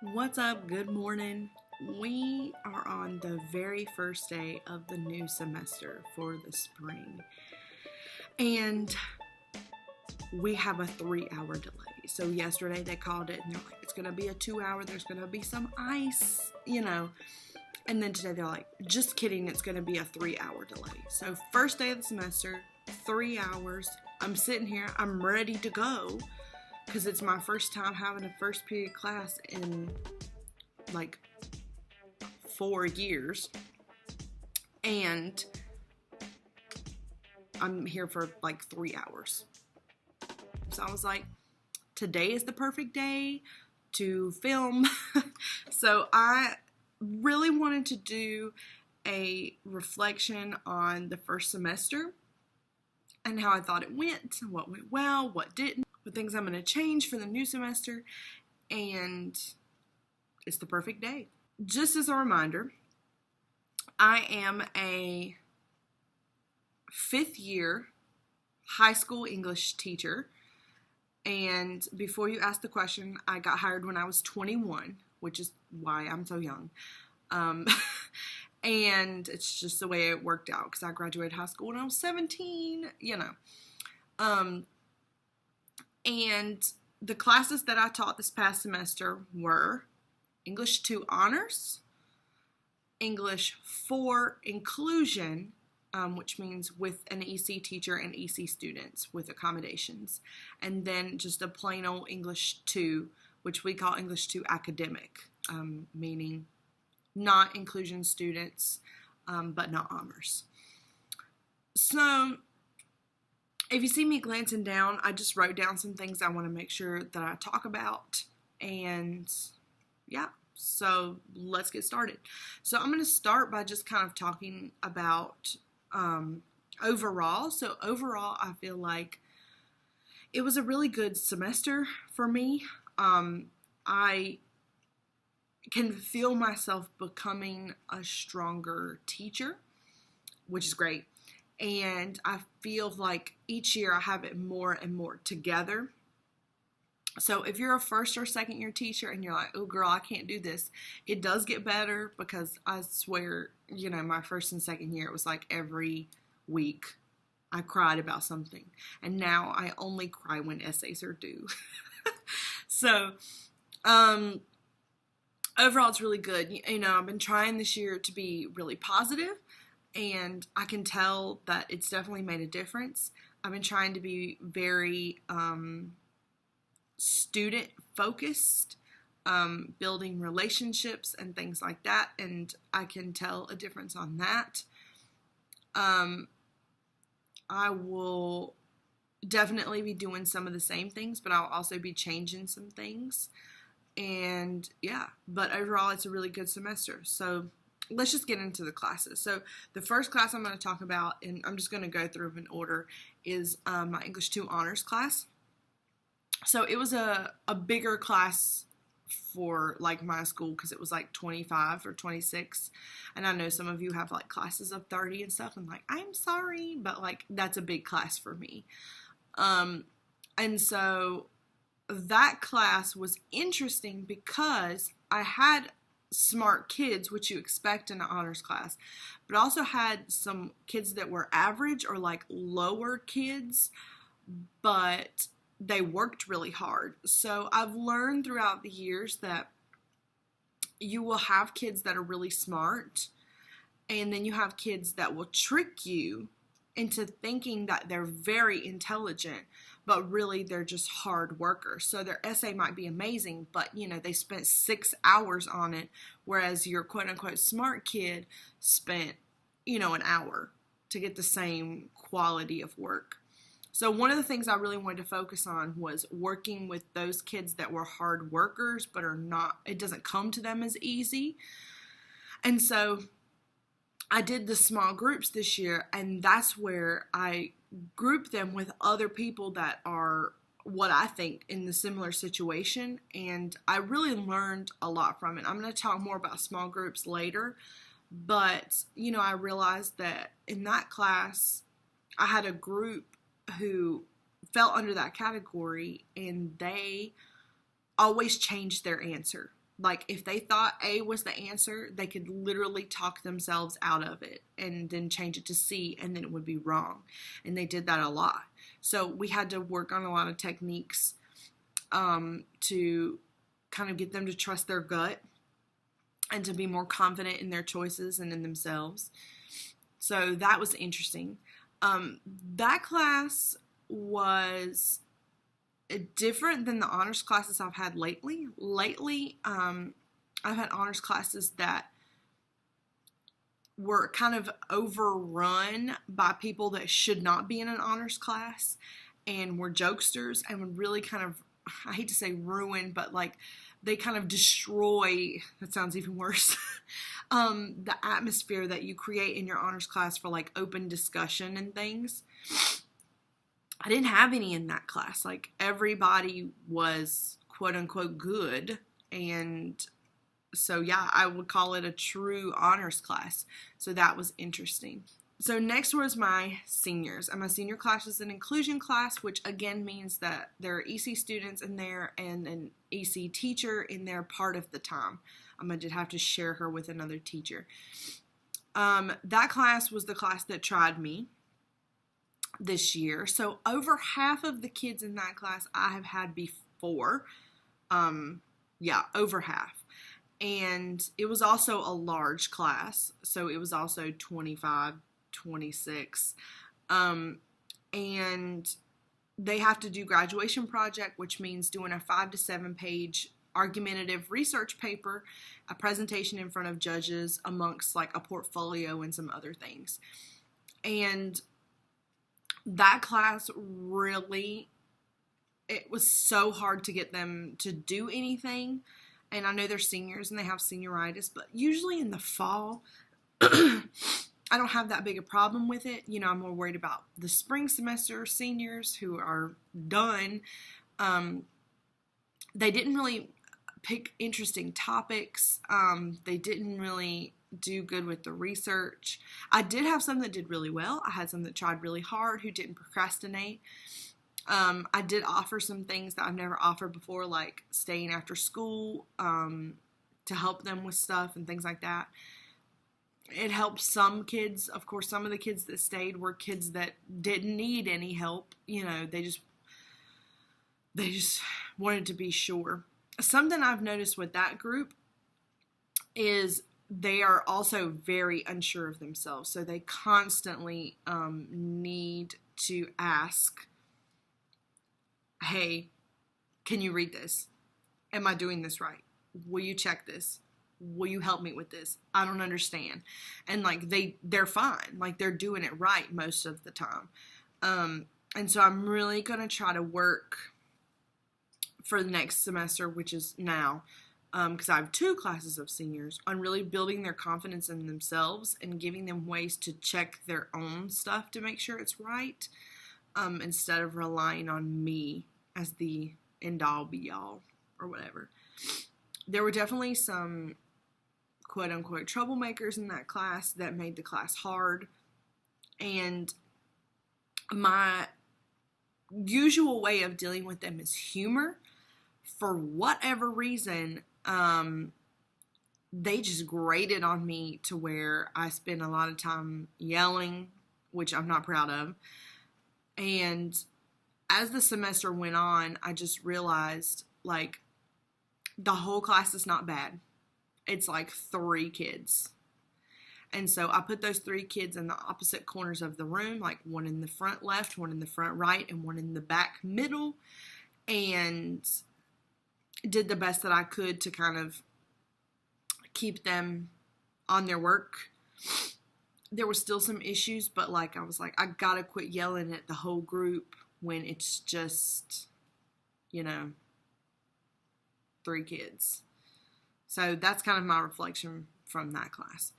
What's up? Good morning. We are on the very first day of the new semester for the spring, and we have a 3 hour delay. So, yesterday they called it and they're like, it's going to be a 2 hour, there's going to be some ice, And then today they're like, just kidding, it's going to be a 3 hour delay. So, first day of the semester, 3 hours. I'm sitting here, I'm ready to go because it's my first time having a first period class in like 4 years, and I'm here for like 3 hours. So I was like, today is the perfect day to film. So I really wanted to do a reflection on the first semester and how I thought it went, what went well, what didn't, the things I'm going to change for the new semester, and it's the perfect day. Just as a reminder, I am a 5th year high school English teacher, and before you ask the question, I got hired when I was 21, which is why I'm so young. And it's just the way it worked out because I graduated high school when I was 17, And the classes that I taught this past semester were English 2 Honors, English 4 Inclusion, which means with an EC teacher and EC students with accommodations, and then just a plain old English 2, which we call English 2 Academic, meaning not inclusion students, but not honors. So if you see me glancing down, I just wrote down some things I want to make sure that I talk about, and yeah, so let's get started. So I'm going to start by just kind of talking about overall. So overall, I feel like it was a really good semester for me. I can feel myself becoming a stronger teacher, which is great. And I feel like each year I have it more and more together. So if you're a first or second year teacher and you're like, oh girl, I can't do this, it does get better because I swear, my first and second year, it was like every week I cried about something. And now I only cry when essays are due. So, overall it's really good. I've been trying this year to be really positive, and I can tell that it's definitely made a difference. I've been trying to be very student focused, building relationships and things like that, and I can tell a difference on that. I will definitely be doing some of the same things, but I'll also be changing some things. And yeah, but overall it's a really good semester. So let's just get into the classes. So the first class I'm going to talk about, and I'm just going to go through in order, is my English 2 Honors class. So it was a bigger class for like my school because it was like 25 or 26. And I know some of you have like classes of 30 and stuff. I'm like, I'm sorry, but like that's a big class for me. And so that class was interesting because I had smart kids, which you expect in an honors class, but also had some kids that were average or like lower kids, but they worked really hard. So I've learned throughout the years that you will have kids that are really smart, and then you have kids that will trick you into thinking that they're very intelligent, but really they're just hard workers. So their essay might be amazing, but they spent 6 hours on it, whereas your quote unquote smart kid spent, an hour to get the same quality of work. So one of the things I really wanted to focus on was working with those kids that were hard workers, but it doesn't come to them as easy. And so I did the small groups this year, and that's where I group them with other people that are what I think in the similar situation, and I really learned a lot from it. I'm going to talk more about small groups later, but I realized that in that class I had a group who fell under that category, and they always changed their answer. Like, if they thought A was the answer, they could literally talk themselves out of it and then change it to C, and then it would be wrong. And they did that a lot. So we had to work on a lot of techniques to kind of get them to trust their gut and to be more confident in their choices and in themselves. So that was interesting. That class was different than the honors classes I've had lately. I've had honors classes that were kind of overrun by people that should not be in an honors class and were jokesters and would really kind of, I hate to say ruin, but like they kind of destroy, that sounds even worse, the atmosphere that you create in your honors class for like open discussion and things. I didn't have any in that class. Like, everybody was quote unquote good. And so, yeah, I would call it a true honors class. So that was interesting. So next was my seniors. And my senior class is an inclusion class, which again means that there are EC students in there and an EC teacher in there part of the time. I did have to share her with another teacher. That class was the class that tried me this year. So over half of the kids in that class I have had before. Over half. And it was also a large class. So it was also 25, 26. And they have to do graduation project, which means doing a 5 to 7 page argumentative research paper, a presentation in front of judges amongst like a portfolio and some other things. And that class really, it was so hard to get them to do anything. And I know they're seniors and they have senioritis, but usually in the fall, I don't have that big a problem with it. You know, I'm more worried about the spring semester seniors who are done. They didn't really pick interesting topics. They didn't really do good with the research. I did have some that did really well. I had some that tried really hard who didn't procrastinate. I did offer some things that I've never offered before, like staying after school to help them with stuff and things like that. It helped some kids. Of course, some of the kids that stayed were kids that didn't need any help. You know, they just wanted to be sure. Something I've noticed with that group is they are also very unsure of themselves. So they constantly need to ask, hey, can you read this? Am I doing this right? Will you check this? Will you help me with this? I don't understand. And like they're fine. Like they're doing it right most of the time. And so I'm really going to try to work for the next semester, which is now, because I have 2 classes of seniors, on really building their confidence in themselves and giving them ways to check their own stuff to make sure it's right, instead of relying on me as the end-all be-all or whatever. There were definitely some quote-unquote troublemakers in that class that made the class hard, and my usual way of dealing with them is humor. For whatever reason, they just grated on me to where I spend a lot of time yelling, which I'm not proud of. And as the semester went on, I just realized, like, the whole class is not bad. It's like 3 kids. And so I put those 3 kids in the opposite corners of the room, like one in the front left, one in the front right, and one in the back middle, and did the best that I could to kind of keep them on their work. There were still some issues, but like I was like, I gotta quit yelling at the whole group when it's just, 3 kids. So that's kind of my reflection from that class.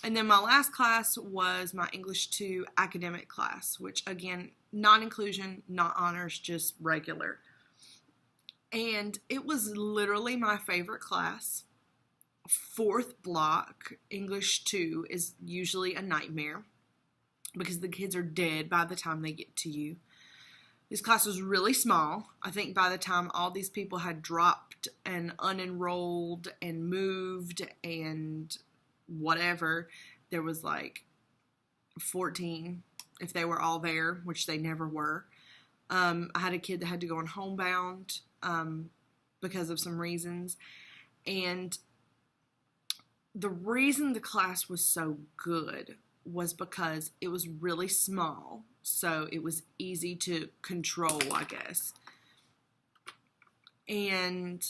And then my last class was my English 2 academic class, which again, non-inclusion, not honors, just regular. And it was literally my favorite class. 4th block, English 2, is usually a nightmare because the kids are dead by the time they get to you. This class was really small. I think by the time all these people had dropped and unenrolled and moved and whatever, there was like 14 if they were all there, which they never were. I had a kid that had to go on homebound because of some reasons. And the reason the class was so good was because it was really small. So it was easy to control, I guess. And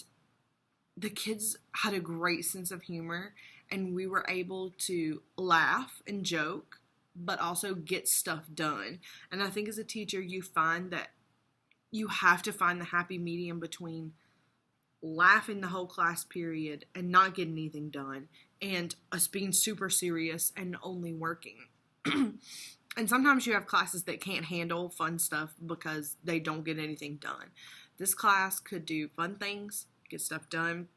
the kids had a great sense of humor, and we were able to laugh and joke, but also get stuff done. And I think as a teacher, you find that you have to find the happy medium between laughing the whole class period and not getting anything done, and us being super serious and only working. And sometimes you have classes that can't handle fun stuff because they don't get anything done. This class could do fun things, get stuff done.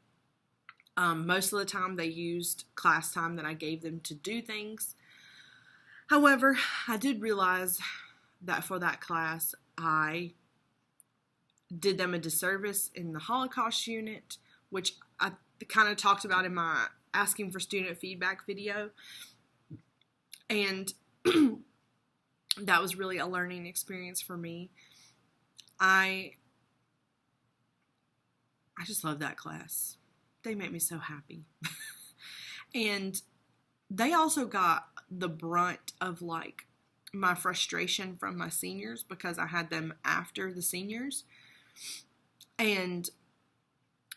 Most of the time they used class time that I gave them to do things. However, I did realize that for that class, I did them a disservice in the Holocaust unit, which I kind of talked about in my asking for student feedback video. And that was really a learning experience for me. I just love that class. They make me so happy. And they also got the brunt of like my frustration from my seniors because I had them after the seniors. And,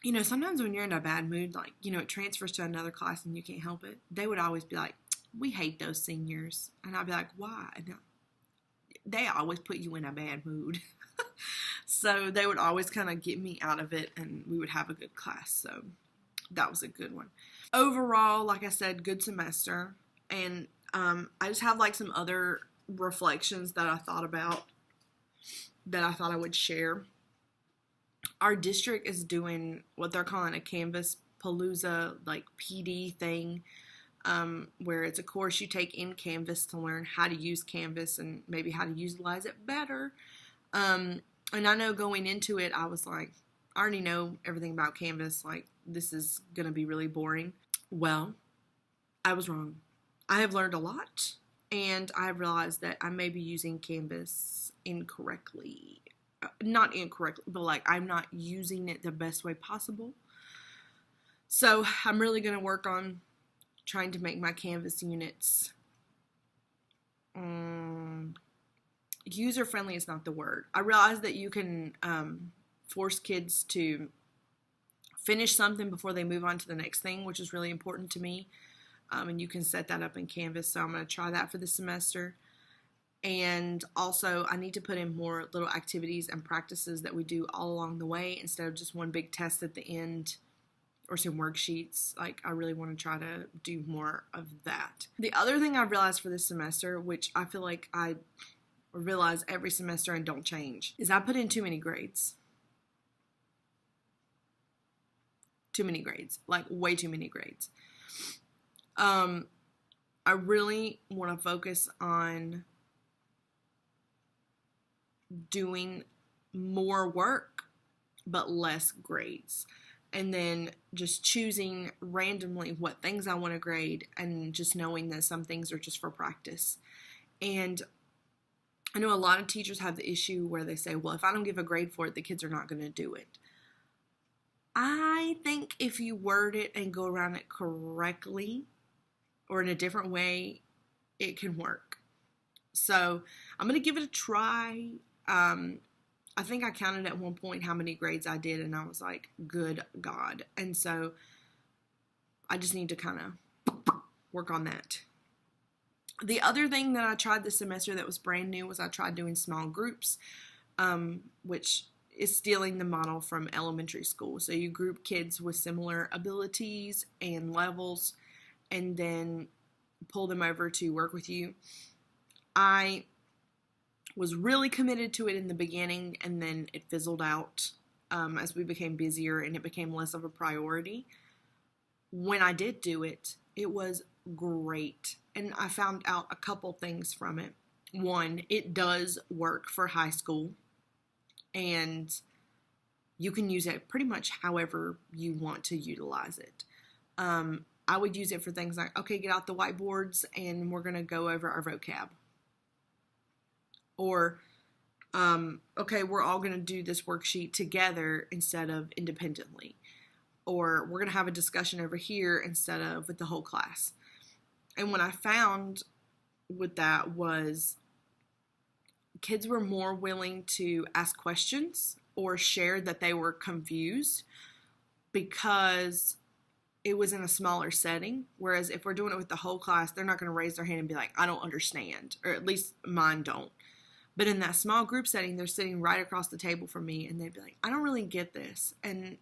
you know, sometimes when you're in a bad mood, like, you know, it transfers to another class and you can't help it. They would always be like, we hate those seniors. And I'd be like, why? And they always put you in a bad mood. So they would always kind of get me out of it, and we would have a good class. So that was a good one. Overall, like I said, good semester. And I just have like some other reflections that I thought about that I thought I would share. Our district is doing what they're calling a Canvas Palooza, like PD thing, where it's a course you take in Canvas to learn how to use Canvas and maybe how to utilize it better. And I know going into it, I was like, I already know everything about Canvas. Like, this is going to be really boring. Well, I was wrong. I have learned a lot, and I have realized that I may be using Canvas incorrectly. Not incorrectly, but like I'm not using it the best way possible. So I'm really going to work on trying to make my Canvas units user-friendly is not the word. I realize that you can force kids to finish something before they move on to the next thing, which is really important to me. And you can set that up in Canvas, so I'm going to try that for the semester. And also, I need to put in more little activities and practices that we do all along the way instead of just one big test at the end or some worksheets. Like, I really want to try to do more of that. The other thing I realized for this semester, which I feel like I realize every semester and don't change, is I put in too many grades. Too many grades. Like, way too many grades. I really want to focus on doing more work but less grades, and then just choosing randomly what things I want to grade and just knowing that some things are just for practice. And I know a lot of teachers have the issue where they say, well, if I don't give a grade for it, the kids are not going to do it. I think if you word it and go around it correctly or in a different way, it can work. So I'm going to give it a try. I think I counted at one point how many grades I did, and I was like, good God. And so I just need to kind of work on that. The other thing that I tried this semester that was brand new was I tried doing small groups, which is stealing the model from elementary school. So you group kids with similar abilities and levels and then pull them over to work with you. I was really committed to it in the beginning, and then it fizzled out as we became busier and it became less of a priority. When I did do it, it was great. And I found out a couple things from it. One, it does work for high school. and you can use it pretty much however you want to utilize it. I would use it for things like, okay, get out the whiteboards and we're going to go over our vocab. Or, okay, we're all going to do this worksheet together instead of independently. Or we're going to have a discussion over here instead of with the whole class. And what I found with that was kids were more willing to ask questions or share that they were confused because it was in a smaller setting. Whereas if we're doing it with the whole class, they're not going to raise their hand and be like, I don't understand, or at least mine don't. But in that small group setting, they're sitting right across the table from me and they'd be like, I don't really get this. And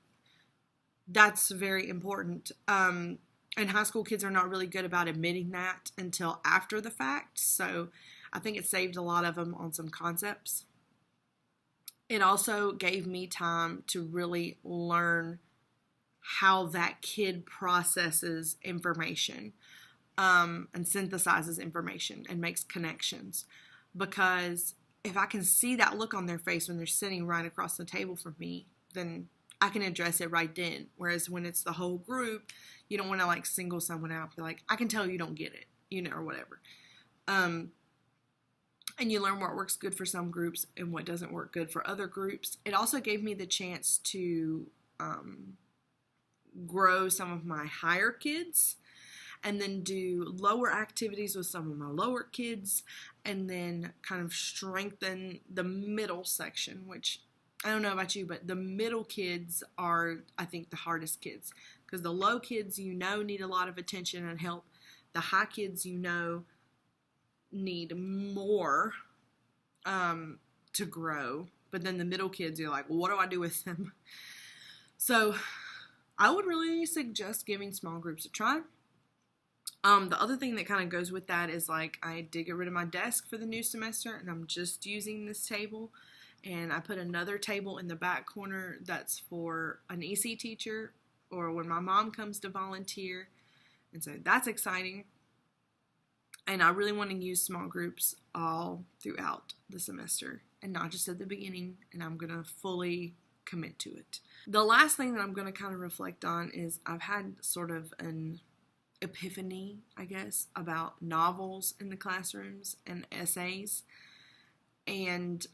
that's very important. And high school kids are not really good about admitting that until after the fact. So I think it saved a lot of them on some concepts. It also gave me time to really learn how that kid processes information and synthesizes information and makes connections. Because if I can see that look on their face when they're sitting right across the table from me, then I can address it right then. Whereas when it's the whole group, you don't want to like single someone out. Be like, I can tell you don't get it, or whatever. And you learn what works good for some groups and what doesn't work good for other groups. It also gave me the chance to grow some of my higher kids and then do lower activities with some of my lower kids and then kind of strengthen the middle section, which I don't know about you, but the middle kids are, I think, the hardest kids because the low kids, need a lot of attention and help. The high kids, need more to grow, but then the middle kids, you're like, well, what do I do with them? So I would really suggest giving small groups a try. The other thing that kind of goes with that is like I did get rid of my desk for the new semester and I'm just using this table, and I put another table in the back corner that's for an EC teacher or when my mom comes to volunteer, and so that's exciting. And I really want to use small groups all throughout the semester and not just at the beginning, and I'm going to fully commit to it. The last thing that I'm going to kind of reflect on is I've had sort of an epiphany, I guess, about novels in the classrooms and essays. And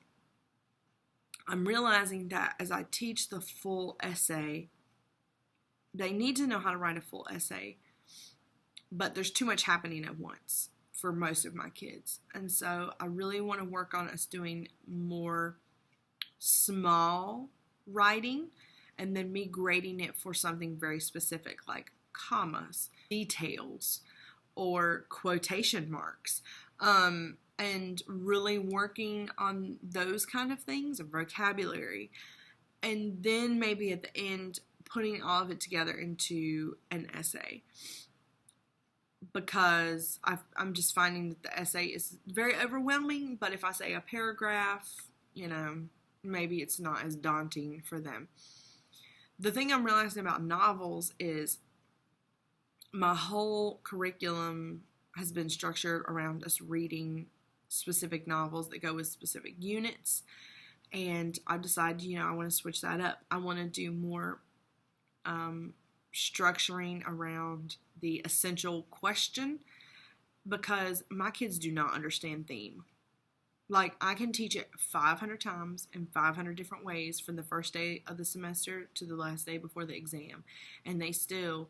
I'm realizing that as I teach the full essay, they need to know how to write a full essay, but there's too much happening at once for most of my kids. And so I really want to work on us doing more small writing and then me grading it for something very specific like commas, details, or quotation marks. And really working on those kind of things, vocabulary. And then maybe at the end, putting all of it together into an essay. Because I'm just finding that the essay is very overwhelming, but if I say a paragraph, maybe it's not as daunting for them. The thing I'm realizing about novels is my whole curriculum has been structured around us reading specific novels that go with specific units, and I decided, I want to switch that up. I want to do more structuring around the essential question because my kids do not understand theme. Like, I can teach it 500 times in 500 different ways from the first day of the semester to the last day before the exam, and they still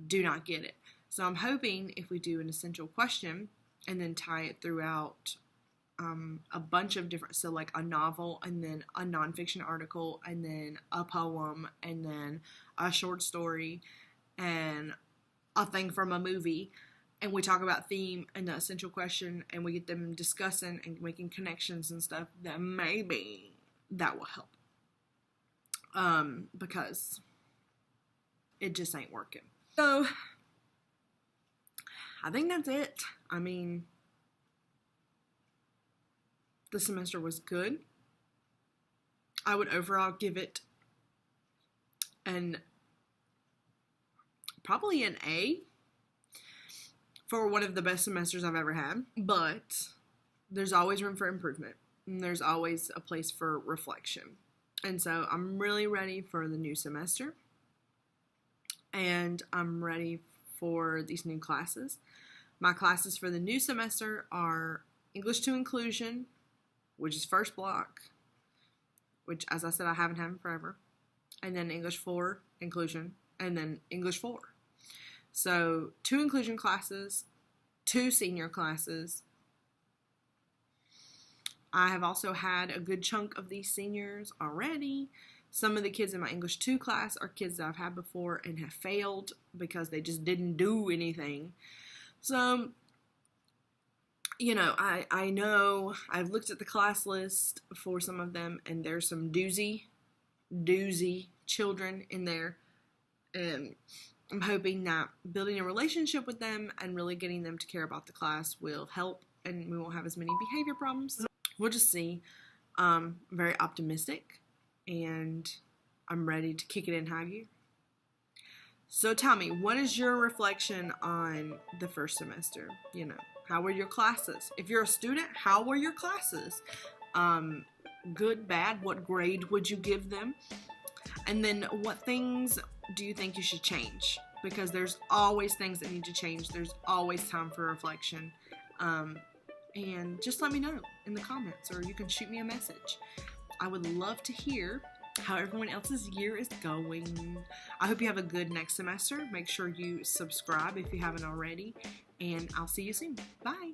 do not get it. So I'm hoping if we do an essential question and then tie it throughout a bunch of different, so like a novel and then a nonfiction article and then a poem and then a short story and a thing from a movie, and we talk about theme and the essential question and we get them discussing and making connections and stuff, then maybe that will help. Because it just ain't working. So I think that's it. I mean, the semester was good. I would overall give it probably an A for one of the best semesters I've ever had, but there's always room for improvement. and there's always a place for reflection. And so I'm really ready for the new semester, and I'm ready for these new classes. My classes for the new semester are English to Inclusion, which is first block, which, as I said, I haven't had in forever, and then English 4 Inclusion, and then English 4. So 2 inclusion classes, 2 senior classes. I have also had a good chunk of these seniors already. Some of the kids in my English 2 class are kids that I've had before and have failed because they just didn't do anything. So, you know, I know I've looked at the class list for some of them, and there's some doozy children in there. And I'm hoping that building a relationship with them and really getting them to care about the class will help, and we won't have as many behavior problems. We'll just see. I'm very optimistic, and I'm ready to kick it in high gear. So tell me, what is your reflection on the first semester? You know, how were your classes? If you're a student, how were your classes? Good, bad, what grade would you give them? And then what things do you think you should change? Because there's always things that need to change. There's always time for reflection. And just let me know in the comments, or you can shoot me a message. I would love to hear how everyone else's year is going. I hope you have a good next semester. Make sure you subscribe if you haven't already, and I'll see you soon. Bye.